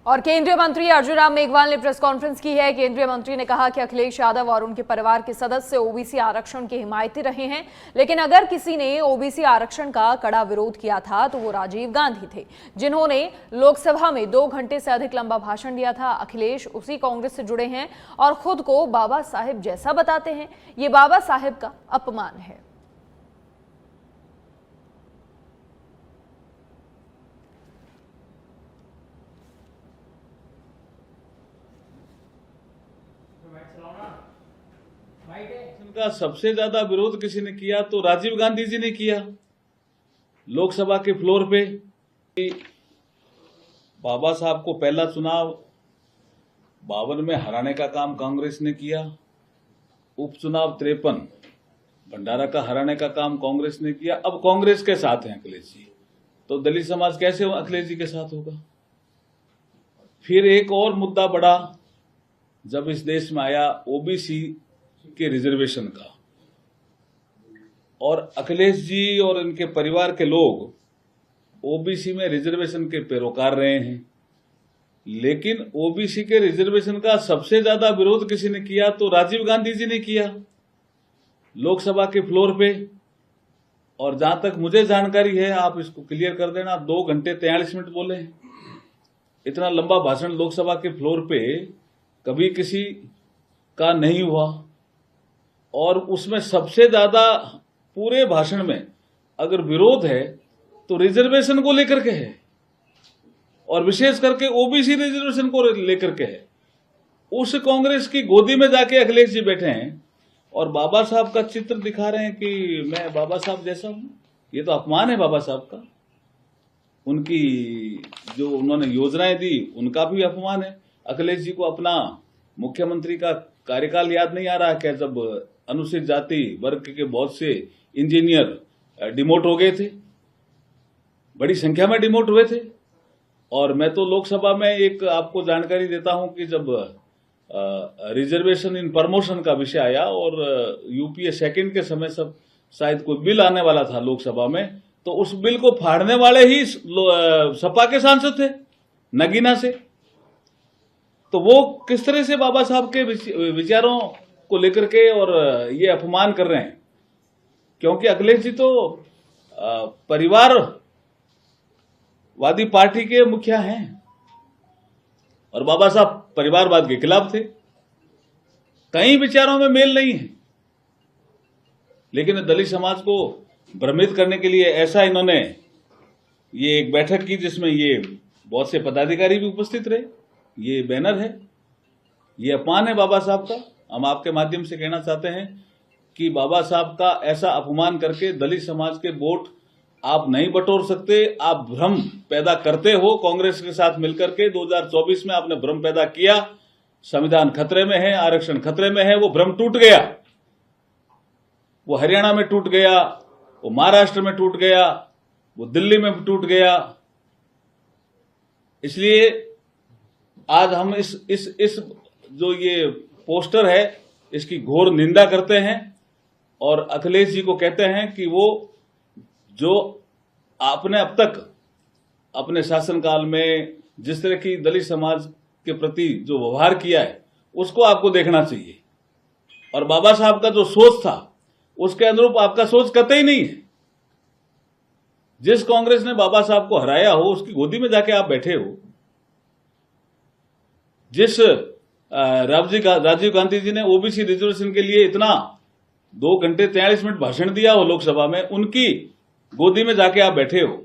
और केंद्रीय मंत्री अर्जुन राम मेघवाल ने प्रेस कॉन्फ्रेंस की है। केंद्रीय मंत्री ने कहा कि अखिलेश यादव और उनके परिवार के सदस्य ओबीसी आरक्षण के हिमायती रहे हैं, लेकिन अगर किसी ने ओबीसी आरक्षण का कड़ा विरोध किया था तो वो राजीव गांधी थे, जिन्होंने लोकसभा में 2 घंटे से अधिक लंबा भाषण दिया था। अखिलेश उसी कांग्रेस से जुड़े हैं और खुद को बाबा साहेब जैसा बताते हैं। ये बाबा साहेब का अपमान है। का सबसे ज्यादा विरोध किसी ने किया तो राजीव गांधी जी ने किया लोकसभा के फ्लोर पे। बाबा साहब को पहला चुनाव 52 में हराने का काम कांग्रेस ने किया, उपचुनाव 53 भंडारा का हराने का काम कांग्रेस ने किया। अब कांग्रेस के साथ हैं अखिलेश जी, तो दलित समाज कैसे अखिलेश जी के साथ होगा। फिर एक और मुद्दा बढ़ा जब इस देश में आया ओबीसी के रिजर्वेशन का, और अखिलेश जी और इनके परिवार के लोग ओबीसी में रिजर्वेशन के पैरोकार रहे हैं, लेकिन ओबीसी के रिजर्वेशन का सबसे ज्यादा विरोध किसी ने किया तो राजीव गांधी जी ने किया लोकसभा के फ्लोर पे। और जहां तक मुझे जानकारी है, आप इसको क्लियर कर देना, 2 घंटे 43 मिनट बोले। इतना लंबा भाषण लोकसभा के फ्लोर पे कभी किसी का नहीं हुआ। और उसमें सबसे ज्यादा पूरे भाषण में अगर विरोध है तो रिजर्वेशन को लेकर के है, और विशेष करके ओबीसी रिजर्वेशन को लेकर के है। उस कांग्रेस की गोदी में जाके अखिलेश जी बैठे हैं और बाबा साहब का चित्र दिखा रहे हैं कि मैं बाबा साहब जैसा हूं। ये तो अपमान है बाबा साहब का। उनकी जो उन्होंने योजनाएं दी उनका भी अपमान है। अखिलेश जी को अपना मुख्यमंत्री का कार्यकाल याद नहीं आ रहा क्या, जब अनुसूचित जाति वर्ग के बहुत से इंजीनियर डिमोट हो गए थे, बड़ी संख्या में डिमोट हुए थे। और मैं तो लोकसभा में एक आपको जानकारी देता हूं कि जब रिजर्वेशन इन प्रमोशन का विषय आया और यूपीए सेकंड के समय सब शायद कोई बिल आने वाला था लोकसभा में, तो उस बिल को फाड़ने वाले ही सपा के सांसद थे नगीना से। तो वो किस तरह से बाबा साहब के विचारों को लेकर के और ये अपमान कर रहे हैं, क्योंकि अखिलेश जी तो परिवारवादी पार्टी के मुखिया हैं और बाबा साहब परिवारवाद के खिलाफ थे। कई विचारों में मेल नहीं है, लेकिन दलित समाज को भ्रमित करने के लिए ऐसा इन्होंने ये एक बैठक की जिसमें ये बहुत से पदाधिकारी भी उपस्थित रहे। ये बैनर है, ये अपमान है बाबा साहब का। हम आपके माध्यम से कहना चाहते हैं कि बाबा साहब का ऐसा अपमान करके दलित समाज के वोट आप नहीं बटोर सकते। आप भ्रम पैदा करते हो कांग्रेस के साथ मिलकर के। 2024 में आपने भ्रम पैदा किया, संविधान खतरे में है, आरक्षण खतरे में है। वो भ्रम टूट गया, वो हरियाणा में टूट गया, वो महाराष्ट्र में टूट गया, वो दिल्ली में टूट गया। इसलिए आज हम इस जो ये पोस्टर है इसकी घोर निंदा करते हैं और अखिलेश जी को कहते हैं कि वो जो आपने अब तक अपने शासनकाल में जिस तरह की दलित समाज के प्रति जो व्यवहार किया है उसको आपको देखना चाहिए। और बाबा साहब का जो सोच था उसके अनुरूप आपका सोच कतई नहीं है। जिस कांग्रेस ने बाबा साहब को हराया हो उसकी गोदी में जाके आप बैठे हो। जिस राजीव गांधी जी ने ओबीसी रिजर्वेशन के लिए इतना 2 घंटे 43 मिनट भाषण दिया हो लोकसभा में, उनकी गोदी में जाके आप बैठे हो।